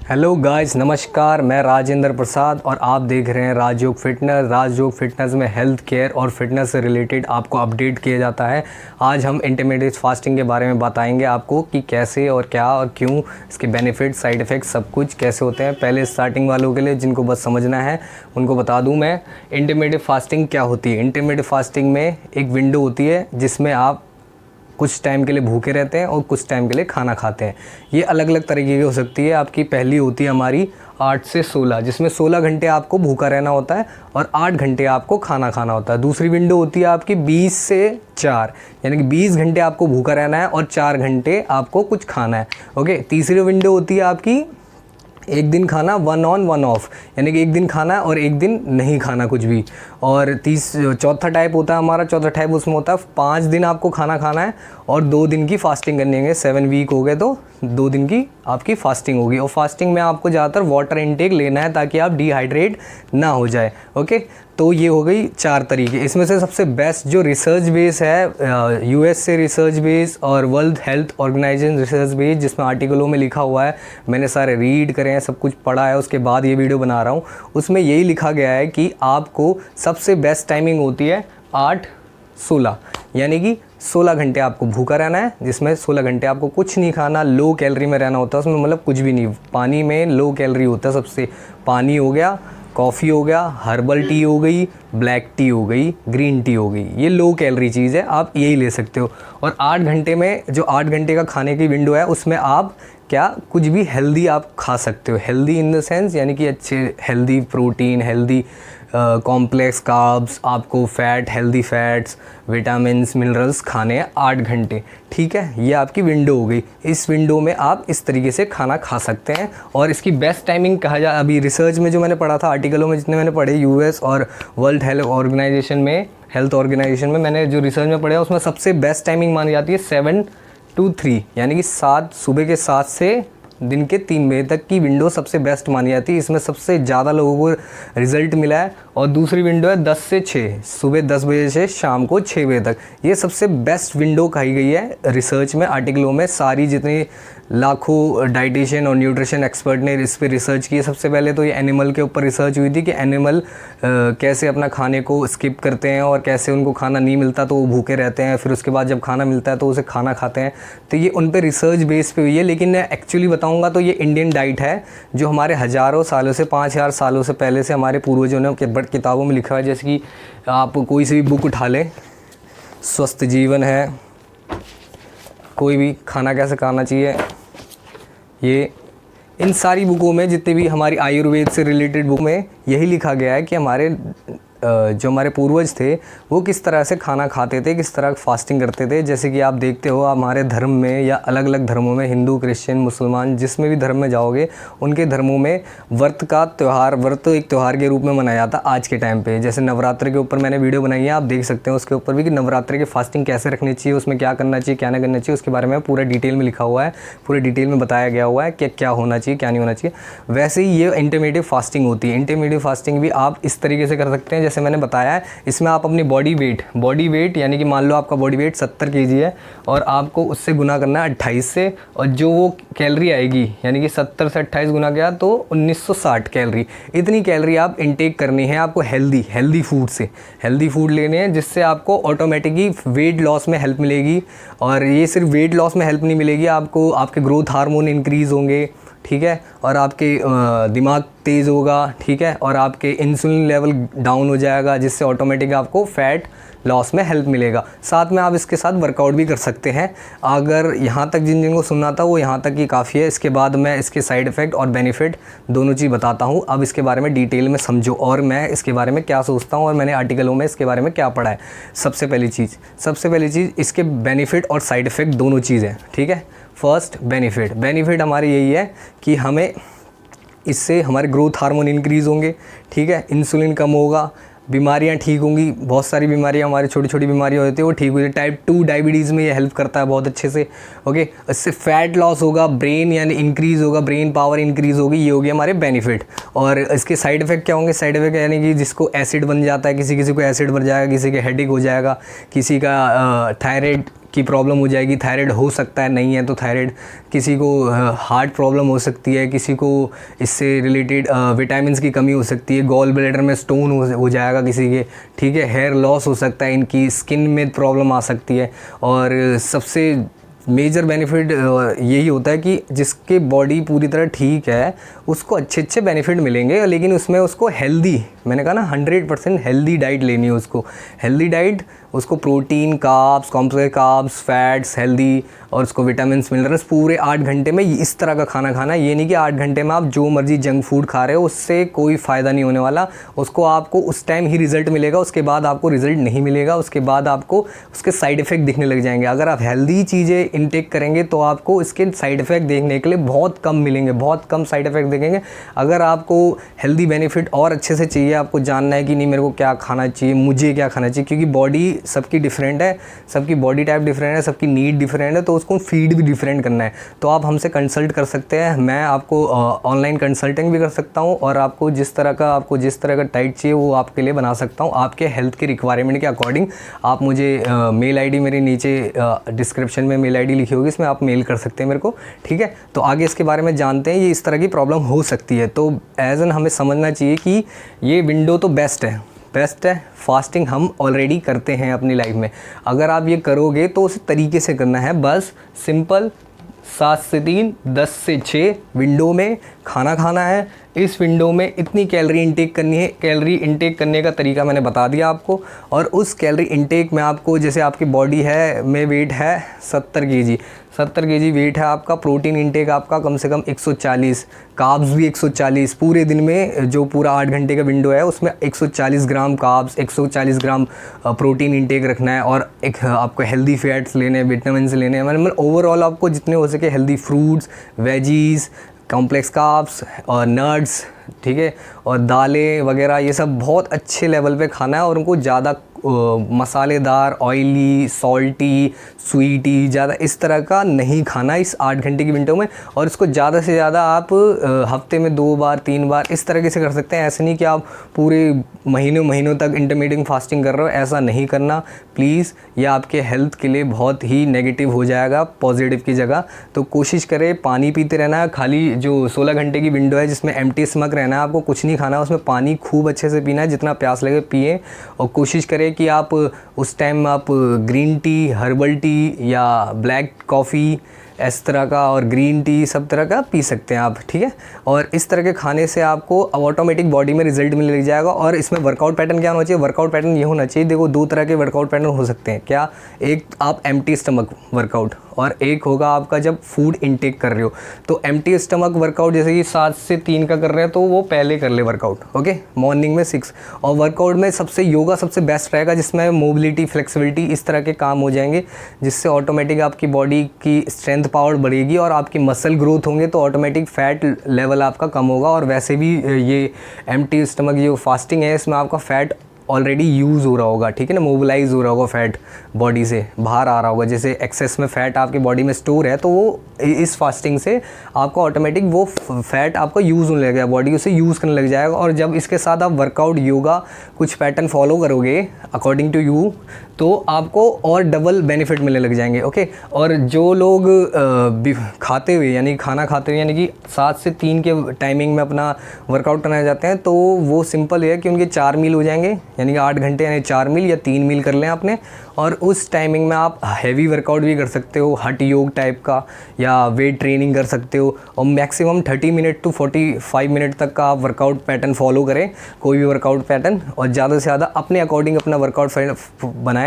Hello guys, नमस्कार। मैं राजेंद्र प्रसाद और आप देख रहे हैं राजयोग फिटनेस। राजयोग फिटनेस में हेल्थ केयर और फिटनेस से रिलेटेड आपको अपडेट किया जाता है। आज हम इंटरमीडिएट फास्टिंग के बारे में बताएंगे आपको कि कैसे और क्या और क्यों, इसके बेनिफिट, साइड इफ़ेक्ट सब कुछ कैसे होते हैं। पहले स्टार्टिंग वालों के लिए जिनको बस समझना है उनको बता दूँ मैं, इंटरमीडिएट फास्टिंग क्या होती है। इंटरमीडिएट फास्टिंग में एक विंडो होती है जिसमें आप कुछ टाइम के लिए भूखे रहते हैं और कुछ टाइम के लिए खाना खाते हैं। ये अलग अलग तरीके की हो सकती है। आपकी पहली होती है हमारी 8 से 16, जिसमें 16 घंटे आपको भूखा रहना होता है और 8 घंटे आपको खाना खाना होता है। दूसरी विंडो होती है आपकी 20 से 4, यानी कि 20 घंटे आपको भूखा रहना है और 4 घंटे आपको कुछ खाना है। ओके। तीसरी विंडो होती है आपकी एक दिन खाना, 1 ऑन 1 ऑफ, यानी कि एक दिन खाना और एक दिन नहीं खाना कुछ भी। और चौथा टाइप होता है हमारा, चौथा टाइप उसमें होता है 5 दिन आपको खाना खाना है और 2 दिन की फास्टिंग करनी है। 7 वीक हो गए तो 2 दिन की आपकी फास्टिंग होगी। और फास्टिंग में आपको ज़्यादातर वाटर इनटेक लेना है ताकि आप डिहाइड्रेट ना हो जाए। ओके। तो ये हो गई 4 तरीके। इसमें से सबसे बेस्ट जो रिसर्च बेस है, यूएस से रिसर्च बेस और world health organisation research base, जिसमें आर्टिकलों में लिखा हुआ है, मैंने सारे रीड करे हैं, सब कुछ पढ़ा है, उसके बाद ये वीडियो बना रहा हूँ। उसमें यही लिखा गया है कि आपको सबसे बेस्ट टाइमिंग होती है 8-16, यानी कि 16 घंटे आपको भूखा रहना है, जिसमें 16 घंटे आपको कुछ नहीं खाना, लो कैलोरी में रहना होता है। उसमें मतलब कुछ भी नहीं, पानी में लो कैलोरी होता है सबसे। पानी हो गया, कॉफ़ी हो गया, हर्बल टी हो गई, ब्लैक टी हो गई, ग्रीन टी हो गई, ये लो कैलोरी चीज़ है, आप यही ले सकते हो। और 8 घंटे में जो 8 घंटे का खाने की विंडो है उसमें आप क्या कुछ भी हेल्दी आप खा सकते हो। हेल्दी इन द सेंस यानी कि अच्छे healthy protein, healthy complex carbs, आपको fat, healthy fats, vitamins, minerals खाने हैं 8 घंटे। ठीक है, ये आपकी विंडो हो गई। इस विंडो में आप इस तरीके से खाना खा सकते हैं। और इसकी बेस्ट टाइमिंग कहा जाए, अभी रिसर्च में जो मैंने पढ़ा था, आर्टिकलों में जितने मैंने पढ़े, यूएस और वर्ल्ड हेल्थ ऑर्गेनाइजेशन में मैंने जो रिसर्च में पढ़ा उसमें सबसे बेस्ट टाइमिंग मानी जाती है 7 to 3, यानी कि सुबह के 7 से दिन के 3 बजे तक की विंडो सबसे बेस्ट मानी जाती है। इसमें सबसे ज़्यादा लोगों को रिज़ल्ट मिला है। और दूसरी विंडो है 10 से 6, सुबह 10 बजे से शाम को 6 बजे तक। ये सबसे बेस्ट विंडो कही गई है रिसर्च में, आर्टिकलों में। सारी जितनी लाखों डाइटिशियन और न्यूट्रिशन एक्सपर्ट ने इस पर रिसर्च की है। सबसे पहले तो ये एनिमल के ऊपर रिसर्च हुई थी कि एनिमल कैसे अपना खाने को स्किप करते हैं और कैसे उनको खाना नहीं मिलता तो वो भूखे रहते हैं, फिर उसके बाद जब खाना मिलता है तो उसे खाना खाते हैं। तो ये उन पर रिसर्च बेस पे हुई है। लेकिन एक्चुअली बताऊंगा तो ये इंडियन डाइट है जो हमारे हज़ारों सालों से, 5000 सालों से पहले से हमारे पूर्वजों ने किताबों में लिखा है। जैसे कि आप कोई सी भी बुक उठा लें, स्वस्थ जीवन है, कोई भी खाना कैसे खाना चाहिए, ये इन सारी बुकों में, जितने भी हमारी आयुर्वेद से रिलेटेड बुक में यही लिखा गया है कि हमारे जो हमारे पूर्वज थे वो किस तरह से खाना खाते थे, किस तरह फास्टिंग करते थे। जैसे कि आप देखते हो हमारे धर्म में या अलग अलग धर्मों में, हिंदू, क्रिश्चियन, मुसलमान, जिसमें भी धर्म में जाओगे उनके धर्मों में व्रत एक त्यौहार के रूप में मनाया जाता आज के टाइम पे। जैसे नवरात्र के ऊपर मैंने वीडियो बनाई है, आप देख सकते हैं उसके ऊपर भी कि नवरात्र की फास्टिंग कैसे रखनी चाहिए, उसमें क्या करना चाहिए, क्या नहीं करना चाहिए, उसके बारे में पूरा डिटेल में लिखा हुआ है, पूरे डिटेल में बताया गया हुआ है कि क्या होना चाहिए, क्या नहीं होना चाहिए। वैसे ही ये इंटरमीडिएट फास्टिंग होती है। इंटरमीडिएट फास्टिंग भी आप इस तरीके से कर सकते हैं जैसे मैंने बताया है। इसमें आप अपनी बॉडी वेट यानी कि मान लो आपका बॉडी वेट 70 kg है और आपको उससे गुना करना है 28 से, और जो वो कैलोरी आएगी यानी कि 70 से 28 गुना किया तो 1960 कैलोरी। इतनी कैलोरी आप इनटेक करनी है आपको हेल्दी फूड से। हेल्दी फूड लेने हैं जिससे आपको ऑटोमेटिकली वेट लॉस में हेल्प मिलेगी। और ये सिर्फ वेट लॉस में हेल्प नहीं मिलेगी, आपको आपके ग्रोथ हार्मोन इंक्रीज़ होंगे, ठीक है, और आपके दिमाग तेज़ होगा, ठीक है, और आपके इंसुलिन लेवल डाउन हो जाएगा, जिससे ऑटोमेटिक आपको फ़ैट लॉस में हेल्प मिलेगा। साथ में आप इसके साथ वर्कआउट भी कर सकते हैं। अगर यहाँ तक जिन को सुनना था वो यहाँ तक ही काफ़ी है। इसके बाद मैं इसके साइड इफ़ेक्ट और बेनिफिट दोनों चीज़ बताता हूँ। अब इसके बारे में डिटेल में समझो और मैं इसके बारे में क्या सोचता हूँ और मैंने आर्टिकलों में इसके बारे में क्या पढ़ा है। सबसे पहली चीज़ इसके बेनिफिट और साइड इफ़ेक्ट दोनों चीज़ हैं, ठीक है। फर्स्ट बेनिफिट हमारे यही है कि हमें इससे हमारे ग्रोथ हार्मोन इंक्रीज़ होंगे, ठीक है, इंसुलिन कम होगा, बीमारियां ठीक होंगी। बहुत सारी बीमारियां, हमारी छोटी छोटी बीमारियां होती है वो ठीक हो जाए। टाइप 2 डायबिटीज़ में ये हेल्प करता है बहुत अच्छे से। ओके, इससे फैट लॉस होगा, ब्रेन यानी इंक्रीज़ होगा, ब्रेन पावर इंक्रीज़ होगी। ये हो गया हमारे बेनिफिट। और इसके साइड इफ़ेक्ट क्या होंगे? साइड इफ़ेक्ट यानी कि जिसको एसिड बन जाता है, किसी को एसिड बन जाएगा, किसी के हेडेक हो जाएगा, किसी का थायराइड की प्रॉब्लम हो जाएगी, थायराइड हो सकता है, नहीं है तो थायराइड, किसी को हार्ट प्रॉब्लम हो सकती है, किसी को इससे रिलेटेड विटामिन्स की कमी हो सकती है, गॉल ब्लैडर में स्टोन हो जाएगा किसी के, ठीक है, हेयर लॉस हो सकता है, इनकी स्किन में प्रॉब्लम आ सकती है। और सबसे मेजर बेनिफिट यही होता है कि जिसके बॉडी पूरी तरह ठीक है उसको अच्छे अच्छे बेनिफिट मिलेंगे, लेकिन उसमें उसको हेल्दी, मैंने कहा ना 100% हेल्दी डाइट लेनी है उसको। हेल्दी डाइट, उसको protein, carbs, complex carbs, fats, healthy, और उसको विटामिन्स, मिनरल्स पूरे 8 घंटे में इस तरह का खाना खाना। ये नहीं कि 8 घंटे में आप जो मर्जी जंक फूड खा रहे हो, उससे कोई फ़ायदा नहीं होने वाला। उसको आपको उस टाइम ही रिज़ल्ट मिलेगा, उसके बाद आपको रिज़ल्ट नहीं मिलेगा, उसके बाद आपको उसके साइड इफ़ेक्ट दिखने लग जाएंगे। अगर आप हेल्दी चीज़ें इनटेक करेंगे तो आपको इसके साइड इफ़ेक्ट देखने के लिए बहुत कम मिलेंगे, बहुत कम साइड इफ़ेक्ट देखेंगे। अगर आपको हेल्दी बेनिफिट और अच्छे से चाहिए, आपको जानना है कि नहीं मेरे को क्या खाना चाहिए, मुझे क्या खाना चाहिए, क्योंकि बॉडी सबकी डिफरेंट है, सबकी बॉडी टाइप डिफरेंट है, सबकी नीड डिफरेंट है, तो उसको फीड भी डिफरेंट करना है। तो आप हमसे कंसल्ट कर सकते हैं, मैं आपको ऑनलाइन कंसल्टिंग भी कर सकता हूँ, और आपको जिस तरह का डाइट चाहिए वो आपके लिए बना सकता हूँ, आपके हेल्थ के रिक्वायरमेंट के अकॉर्डिंग। आप मुझे मेल आईडी मेरे नीचे डिस्क्रिप्शन में मेल आईडी लिखी होगी, इसमें आप मेल कर सकते हैं मेरे को, ठीक है। तो आगे इसके बारे में जानते हैं, ये इस तरह की प्रॉब्लम हो सकती है। तो एज एन हमें समझना चाहिए कि ये विंडो तो बेस्ट है। फास्टिंग हम ऑलरेडी करते हैं अपनी लाइफ में, अगर आप ये करोगे तो उस तरीके से करना है, बस सिंपल 7 से 3, 10 से 6 विंडो में खाना खाना है। इस विंडो में इतनी कैलोरी इंटेक करनी है, कैलोरी इंटेक करने का तरीका मैंने बता दिया आपको। और उस कैलोरी इंटेक में आपको, जैसे आपकी बॉडी है में वेट है 70 kg वेट है आपका, प्रोटीन इंटेक आपका कम से कम 140, कार्ब्स भी 140, पूरे दिन में जो पूरा 8 घंटे का विंडो है उसमें 140 ग्राम कार्ब्स, 140 ग्राम प्रोटीन इंटेक रखना है, और एक आपको हेल्दी फैट्स लेने हैं, विटामिन लेने हैं, मतलब ओवरऑल आपको जितने हो सके healthy fruits, veggies, complex carbs और नट्स, ठीक है, और दालें वगैरह, ये सब बहुत अच्छे लेवल पे खाना है। और उनको ज़्यादा मसालेदार, ऑयली, सॉल्टी, स्वीटी, ज़्यादा इस तरह का नहीं खाना इस 8 घंटे की विंडो में। और इसको ज़्यादा से ज़्यादा आप हफ्ते में 2 बार 3 बार इस तरीके से कर सकते हैं। ऐसे नहीं कि आप पूरे महीनों तक इंटरमीडिएट फास्टिंग कर रहे हो, ऐसा नहीं करना प्लीज़। यह आपके हेल्थ के लिए बहुत ही नेगेटिव हो जाएगा पॉजिटिव की जगह। तो कोशिश करें पानी पीते रहना है। खाली जो 16 घंटे की विंडो है जिसमें एम्प्टी स्टमक रहना है, आपको कुछ नहीं खाना, उसमें पानी खूब अच्छे से पीना है, जितना प्यास लगे पिए। और कोशिश करें कि आप उस टाइम आप ग्रीन टी, हर्बल टी या ब्लैक कॉफ़ी इस तरह का, और ग्रीन टी सब तरह का पी सकते हैं आप, ठीक है। और इस तरह के खाने से आपको ऑटोमेटिक बॉडी में रिजल्ट मिलने लग जाएगा। और इसमें वर्कआउट पैटर्न क्या होना चाहिए? वर्कआउट पैटर्न ये होना चाहिए, देखो 2 तरह के वर्कआउट पैटर्न हो सकते हैं। क्या? एक आप एम्प्टी स्टमक वर्कआउट, और एक होगा आपका जब फूड इनटेक कर रहे हो। तो एम्प्टी स्टमक वर्कआउट जैसे कि 7 से 3 का कर रहे हैं तो वो पहले कर ले वर्कआउट, ओके, मॉर्निंग में 6। और वर्कआउट में सबसे योगा सबसे बेस्ट रहेगा, जिसमें मोबिलिटी, फ्लेक्सिबिलिटी इस तरह के काम हो जाएंगे, जिससे ऑटोमेटिक आपकी बॉडी की स्ट्रेंथ पावर बढ़ेगी और आपकी मसल ग्रोथ होंगे, तो ऑटोमेटिक फैट लेवल आपका कम होगा। और वैसे भी ये एम्प्टी स्टमक जो फास्टिंग है इसमें आपका फैट ऑलरेडी यूज़ हो रहा होगा, ठीक है ना, मोबिलाइज हो रहा होगा, फैट बॉडी से बाहर आ रहा होगा। जैसे एक्सेस में फ़ैट आपकी बॉडी में स्टोर है, तो वो इस फास्टिंग से आपको ऑटोमेटिक वो फैट आपका यूज़ होने लगेगा, बॉडी उसे यूज़ करने लग जाएगा। और जब इसके साथ आप वर्कआउट, योगा कुछ पैटर्न फॉलो करोगे अकॉर्डिंग टू यू, तो आपको और डबल बेनिफिट मिलने लग जाएंगे, ओके। और जो लोग खाते हुए यानी खाना खाते हुए यानी कि 7 से 3 के टाइमिंग में अपना वर्कआउट करना चाहते हैं, तो वो सिंपल है कि उनके 4 मील हो जाएंगे, यानी कि 8 घंटे यानी 4 मील या 3 मील कर लें आपने। और उस टाइमिंग में आप हैवी वर्कआउट भी कर सकते हो, हट योग टाइप का, या वेट ट्रेनिंग कर सकते हो। और मैक्सिमम 30 मिनट टू 45 मिनट तक का आप वर्कआउट पैटर्न फॉलो करें, कोई भी वर्कआउट पैटर्न, और ज़्यादा से ज़्यादा अपने अकॉर्डिंग अपना वर्कआउट बनाएं।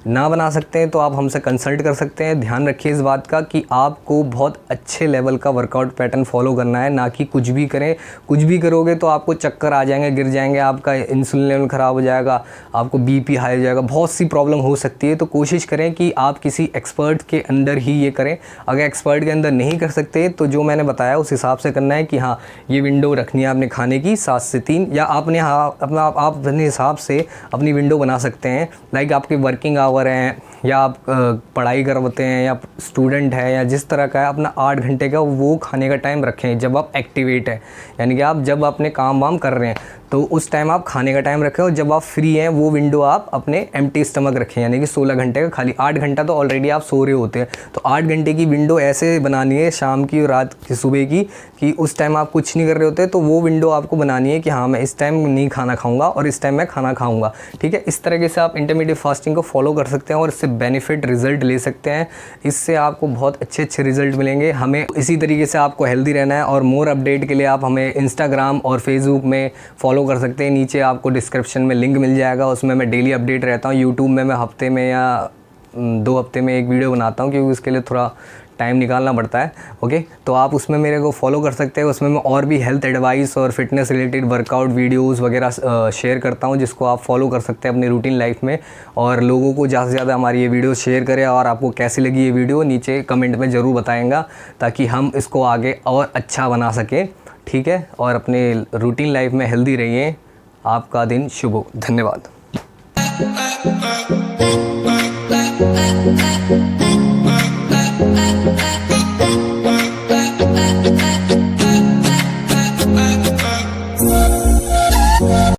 ना बना सकते हैं तो आप हमसे कंसल्ट कर सकते हैं। ध्यान रखिए इस बात का कि आपको बहुत अच्छे लेवल का वर्कआउट पैटर्न फॉलो करना है, ना कि कुछ भी करें। कुछ भी करोगे तो आपको चक्कर आ जाएंगे, गिर जाएंगे, आपका इंसुलिन लेवल ख़राब हो जाएगा, आपको बीपी हाई हो जाएगा, बहुत सी प्रॉब्लम हो सकती है। तो कोशिश करें कि आप किसी एक्सपर्ट के अंडर ही ये करें। अगर एक्सपर्ट के अंदर नहीं कर सकते तो जो मैंने बताया उस हिसाब से करना है कि हाँ ये विंडो रखनी है आपने खाने की 7 से 3, या आपने आप अपने हिसाब से अपनी विंडो बना सकते हैं। लाइक आपके वर्किंग आवर हैं, या आप पढ़ाई करवाते हैं, या स्टूडेंट है, या जिस तरह का है, अपना 8 घंटे का वो खाने का टाइम रखें जब आप एक्टिवेट है, यानी कि आप जब अपने काम वाम कर रहे हैं। तो उस टाइम आप खाने का टाइम रखें और जब आप फ्री हैं वो विंडो आप अपने एम्प्टी स्टमक रखें, यानी कि 16 घंटे का खाली। 8 घंटा तो ऑलरेडी आप सो रहे होते हैं, तो 8 घंटे की विंडो ऐसे बनानी है शाम की और रात की सुबह की, कि उस टाइम आप कुछ नहीं कर रहे होते, तो वो विंडो आपको बनानी है कि हाँ मैं इस टाइम नहीं खाना खाऊंगा और इस टाइम मैं खाना खाऊंगा। ठीक है, इस तरीके से आप इंटरमीडिएट फास्टिंग को फॉलो कर सकते हैं और इससे बेनिफिट रिजल्ट ले सकते हैं। इससे आपको बहुत अच्छे रिजल्ट मिलेंगे। हमें इसी तरीके से आपको हेल्दी रहना है और मोर अपडेट के लिए आप हमें इंस्टाग्राम और फेसबुक में फॉलो कर सकते हैं। नीचे आपको डिस्क्रिप्शन में लिंक मिल जाएगा, उसमें मैं डेली अपडेट रहता हूँ। यूट्यूब में मैं हफ्ते में या 2 हफ्ते में एक वीडियो बनाता हूँ, क्योंकि उसके लिए थोड़ा टाइम निकालना पड़ता है। ओके, तो आप उसमें मेरे को फॉलो कर सकते हैं। उसमें मैं और भी हेल्थ एडवाइस और फिटनेस रिलेटेड वर्कआउट वीडियोस वगैरह शेयर करता हूं, जिसको आप फॉलो कर सकते हैं अपनी रूटीन लाइफ में। और लोगों को ज़्यादा से ज़्यादा हमारी ये वीडियो शेयर करें, और आपको कैसी लगी ये वीडियो नीचे कमेंट में ज़रूर बताएंगा, ताकि हम इसको आगे और अच्छा बना सकें। ठीक है, और अपने रूटीन लाइफ में हेल्दी रहिए। आपका दिन शुभ हो। धन्यवाद।